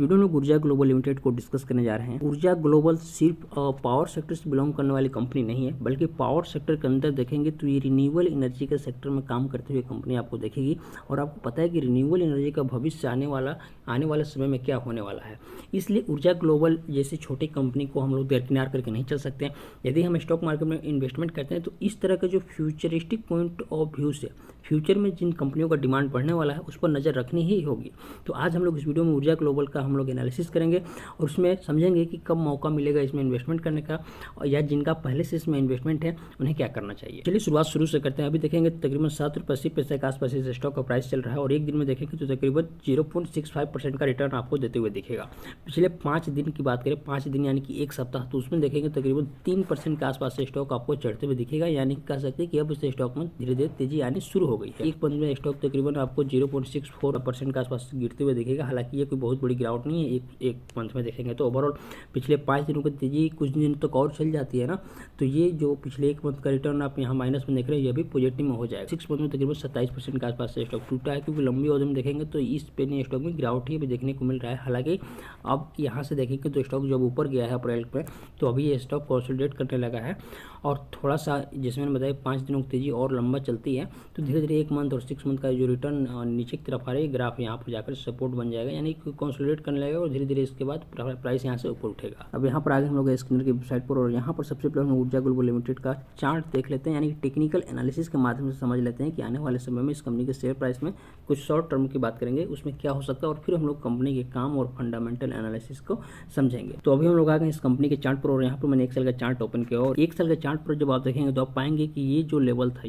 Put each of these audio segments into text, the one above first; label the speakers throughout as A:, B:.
A: Video में ऊर्जा global limited को डिस्कस करने जा रहे हैं। ऊर्जा ग्लोबल सिर्फ पावर सेक्टर से बिलोंग करने वाली कंपनी नहीं है, बल्कि पावर सेक्टर के अंदर देखेंगे तो ये रिन्यूएबल एनर्जी के सेक्टर में काम करते हुए कंपनी आपको देखेगी। और आपको पता है कि रिन्यूएबल एनर्जी का भविष्य आने वाले समय में क्या होने वाला है। इसलिए ऊर्जा ग्लोबल जैसी छोटी कंपनी को हम लोग दरकिनार करके नहीं चल सकते हैं। यदि हम स्टॉक मार्केट में इन्वेस्टमेंट करते हैं तो इस तरह का जो फ्यूचरिस्टिक पॉइंट ऑफ व्यू से फ्यूचर में जिन कंपनियों का डिमांड बढ़ने वाला है उस पर नज़र रखनी ही होगी। तो आज हम लोग इस वीडियो में ऊर्जा ग्लोबल का हम लोग एनालिसिस करेंगे और उसमें समझेंगे कि कब मौका मिलेगा इसमें इन्वेस्टमेंट करने का, और या जिनका पहले से इसमें इन्वेस्टमेंट है उन्हें क्या करना चाहिए। चलिए शुरुआत शुरू से करते हैं। अभी देखेंगे तकरीबन 7 रुपये 80 पैसे के आसपास इस स्टॉक का प्राइस चल रहा है और एक दिन में देखेंगे तो तकरीबन 0.65% का रिटर्न आपको देते हुए दिखेगा। पिछले 5 दिन की बात करें, 5 दिन यानी कि एक सप्ताह, तो उसमें देखेंगे तकरीबन 3% के आसपास से स्टॉक आपको चढ़ते हुए दिखेगा। यानी कह सकते हैं कि अब इस स्टॉक में धीरे धीरे तेजी आनी शुरू हो गई है। एक मंथ में स्टॉक तकरीबन आपको 0.64% के आसपास गिरते हुए दिखेगा। हालांकि ये कोई बहुत बड़ी गिरावट नहीं है एक मंथ में देखेंगे तो। ओवरऑल पिछले 5 दिनों की तेजी कुछ दिन तक और चल जाती है ना, तो ये जो पिछले एक मंथ का रिटर्न आप यहाँ माइनस में देख रहे हैं ये भी पॉजिटिव में हो जाएगा। 6 मंथ में तकरीबन 27% के आसपास से स्टॉक टूटा है, क्योंकि लंबी अवधि में देखेंगे तो इस पेनी स्टॉक में गिरावट ही भी देखने को मिल रहा है। हालांकि अब यहाँ से देखेंगे तो स्टॉक जब ऊपर गया है अप्रैल में, तो अभी ये स्टॉक कंसोलिडेट करने लगा है और थोड़ा सा, जैसे मैंने बताया, 5 दिनों की तेजी और लंबा चलती है तो धीरे धीरे 1 मंथ और 6 मंथ का जो रिटर्न नीचे की तरफ आ रही है, ग्राफ यहाँ पर जाकर सपोर्ट बन जाएगा, यानी कि कंसोलिडेट करने लगेगा और धीरे धीरे इसके बाद प्राइस यहाँ से ऊपर उठेगा। अब यहाँ पर आगे हम लोग स्क्रीनर की वेबसाइट पर, और यहाँ पर सबसे पहले हम ऊर्जा ग्लोबल लिमिटेड का चार्ट देख लेते हैं, यानी कि टेक्निकल एनालिसिस के माध्यम से समझ लेते हैं कि आने वाले समय में इस कंपनी के शेयर प्राइस में कुछ शॉर्ट टर्म की बात करेंगे, उसमें क्या हो सकता है, और फिर हम लोग कंपनी के काम और फंडामेंटल एनालिसिस को समझेंगे। तो अभी हम लोग आ गए इस कंपनी के चार्ट पर, और यहाँ पर मैंने एक साल का चार्ट ओपन किया और एक साल का चार्ट पर जब आप देखेंगे तो आप पाएंगे कि ये जो लेवल था,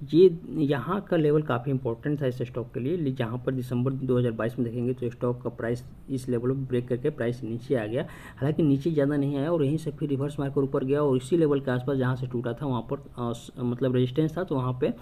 A: ये यहाँ का लेवल काफ़ी इंपॉर्टेंट था इस स्टॉक के लिए। जहाँ पर दिसंबर 2022 में देखेंगे तो स्टॉक का प्राइस इस लेवल पर ब्रेक करके प्राइस नीचे आ गया। हालांकि नीचे ज़्यादा नहीं आया और यहीं से फिर रिवर्स मारकर ऊपर गया और इसी लेवल के आसपास जहाँ से टूटा था वहाँ पर मतलब रेजिस्टेंस था, तो वहाँ पे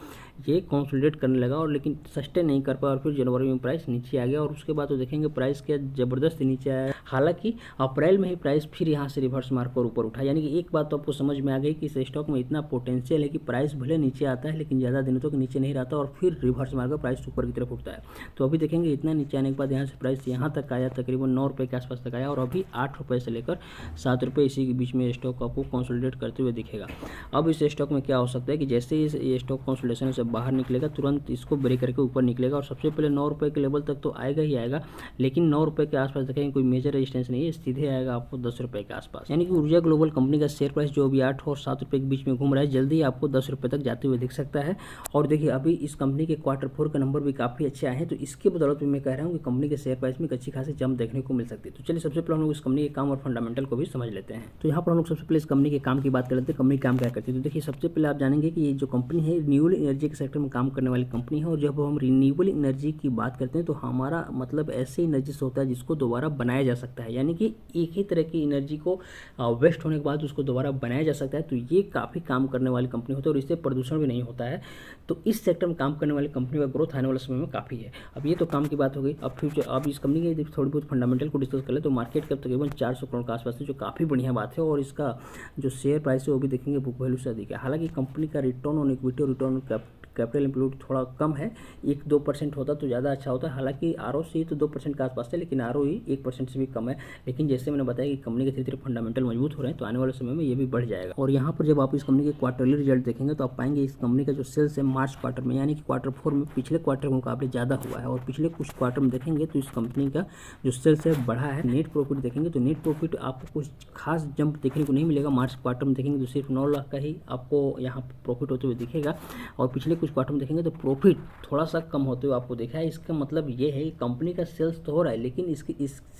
A: ये कंसोलिडेट करने लगा और लेकिन सस्टेन नहीं कर पाया और फिर जनवरी में प्राइस नीचे आ गया और उसके बाद तो देखेंगे प्राइस क्या ज़बरदस्त नीचे आया। हालांकि अप्रैल में ही प्राइस फिर यहाँ से रिवर्स मारकर ऊपर उठा। यानी कि एक बात तो आपको समझ में आ गई कि इस स्टॉक में इतना पोटेंशियल है कि प्राइस भले नीचे आता है लेकिन ज़्यादा दिनों तक नीचे नहीं रहता और फिर रिवर्स मारकर प्राइस ऊपर की तरफ उठता है। तो अभी देखेंगे इतना नीचे आने के बाद यहाँ से प्राइस यहाँ तक आया, तकरीबन 9 रुपये के आसपास तक आया और अभी 8 रुपये से लेकर 7 रुपये इसी के बीच में स्टॉक आपको कंसोलिडेट करते हुए दिखेगा। अब इस स्टॉक में क्या हो सकता है कि जैसे ही ये स्टॉक कंसोलिडेशन से बाहर निकलेगा तुरंत इसको ब्रेक करके ऊपर निकलेगा और सबसे पहले 9 रुपये के लेवल तक तो आएगा ही आएगा, लेकिन 9 रुपये के आसपास देखेंगे कोई मेजर रेजिस्टेंस नहीं है, सीधे आएगा आपको 10 रुपये के आसपास। यानी कि ऊर्जा ग्लोबल कंपनी का शेयर प्राइस जो अभी 8 और 7 रुपये के बीच में घूम रहा है, जल्दी आपको 10 रुपये तक जाते हुए दिख सकता है। और देखिए अभी इस कंपनी के Q4 के नंबर भी काफ़ी अच्छे आए हैं, तो इसके बदौलत भी मैं कह रहा हूँ कि कंपनी के शेयर प्राइस में एक अच्छी खासी जंप देखने को मिल सकती है। तो चलिए सबसे पहले हम लोग इस कंपनी के काम और फंडामेंटल को भी समझ लेते हैं। तो यहाँ पर हम लोग सबसे पहले इस कंपनी के काम की बात कर लेते हैं। कंपनी काम क्या करती है, तो देखिए सबसे पहले आप जानेंगे कि ये जो कंपनी है रिन्यूएबल एनर्जी के सेक्टर में काम करने वाली कंपनी है। और जब हम रिन्यूएबल एनर्जी की बात करते हैं तो हमारा मतलब ऐसे एनर्जी से होता है जिसको दोबारा बनाया जा सकता है, यानी कि एक ही तरह की एनर्जी को वेस्ट होने के बाद उसको दोबारा बनाया जा सकता है। तो ये काफ़ी काम करने वाली कंपनी होती है और इससे प्रदूषण भी नहीं होता है। तो इस सेक्टर में काम करने वाली कंपनी का ग्रोथ आने वाले समय में काफ़ी है। अब ये तो काम की बात हो गई। अब फ्यूचर, अब इस कंपनी के थोड़ी बहुत फंडामेंटल को डिस्कस कर ले तो मार्केट कैप तकरीबन 400 करोड़ के आसपास है, जो काफ़ी बढ़िया बात है। और इसका जो शेयर प्राइस है वो भी देखेंगे बुक वैल्यू से अधिक है। हालांकि कंपनी का रिटर्न ऑन इक्विटी और रिटर्न ऑन कैपिटल एम्प्लॉयड थोड़ा कम है, 1-2% होता तो ज़्यादा अच्छा होता है। हालांकि ROC तो 2% के आसपास है, लेकिन ROE 1% से भी कम है। लेकिन जैसे मैंने बताया कि कंपनी के धीरे धीरे फंडामेंटल मजबूत हो रहे हैं तो आने वाले समय में ये भी बढ़ जाएगा। और यहाँ पर जब आप इस कंपनी के क्वार्टरली रिजल्ट देखेंगे तो आप पाएंगे इस कंपनी का जो सेल्स है मार्च क्वार्टर में, यानी कि Q4 में पिछले क्वार्टर के मुकाबले ज़्यादा हुआ है। और पिछले कुछ क्वार्टर में देखेंगे तो इस कंपनी का जो सेल्स है बढ़ा है। नेट प्रॉफिट देखेंगे तो नेट प्रॉफिट आपको कुछ खास जंप देखने को नहीं मिलेगा। मार्च क्वार्टर में देखेंगे तो सिर्फ 9 लाख का ही आपको यहाँ प्रॉफिट होते हुए दिखेगा और पिछले कुछ क्वार्टर में देखेंगे तो प्रॉफिट थोड़ा सा कम होते हुए आपको देखा है। इसका मतलब ये है कि कंपनी का सेल्स तो हो रहा है, लेकिन इस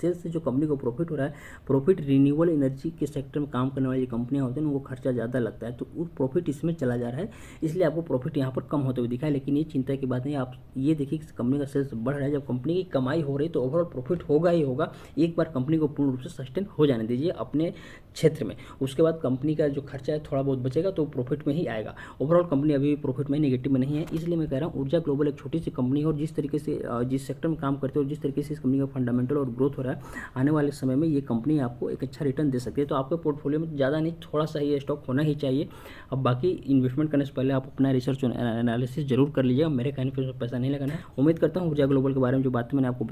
A: सेल्स से जो कंपनी को प्रॉफिट हो रहा है, प्रॉफिट रिन्यूएबल एनर्जी के सेक्टर में काम करने वाली कंपनियां होती हैं उनको खर्चा ज़्यादा लगता है, तो वो प्रॉफिट इसमें चला जा रहा है, इसलिए आपको प्रॉफिट यहाँ पर कम होते हुए दिखा है। लेकिन ये चिंता की बात नहीं, आप ये देखिए कि कंपनी का सेल्स बढ़ रहा है। जब कंपनी की कमाई हो रही है तो ओवरऑल प्रॉफिट होगा ही होगा। एक बार कंपनी को पूर्ण रूप से सस्टेन हो जाने दीजिए अपने क्षेत्र में, उसके बाद कंपनी का जो खर्चा है थोड़ा बहुत बचेगा तो प्रॉफिट में ही आएगा। ओवरऑल कंपनी अभी प्रॉफिट में, नेगेटिव में नहीं है। इसलिए मैं कह रहा हूँ ऊर्जा ग्लोबल एक छोटी सी कंपनी है और जिस तरीके से जिस सेक्टर में काम करते हैं और जिस तरीके से इस कंपनी का फंडामेंटल और ग्रोथ हो रहा है, आने वाले समय में ये कंपनी आपको एक अच्छा रिटर्न दे सकती है। तो आपके पोर्टफोलियो में ज़्यादा नहीं, थोड़ा सा ही स्टॉक होना ही चाहिए। अब बाकी इन्वेस्टमेंट करने से पहले आप अपना रिसर्च और एनालिसिस जरूर कर लीजिएगा। मेरे कहने पर पैसा नहीं लगाना है। उम्मीद करता हूँ ऊर्जा ग्लोबल के बारे में जो बातें मैंने आपको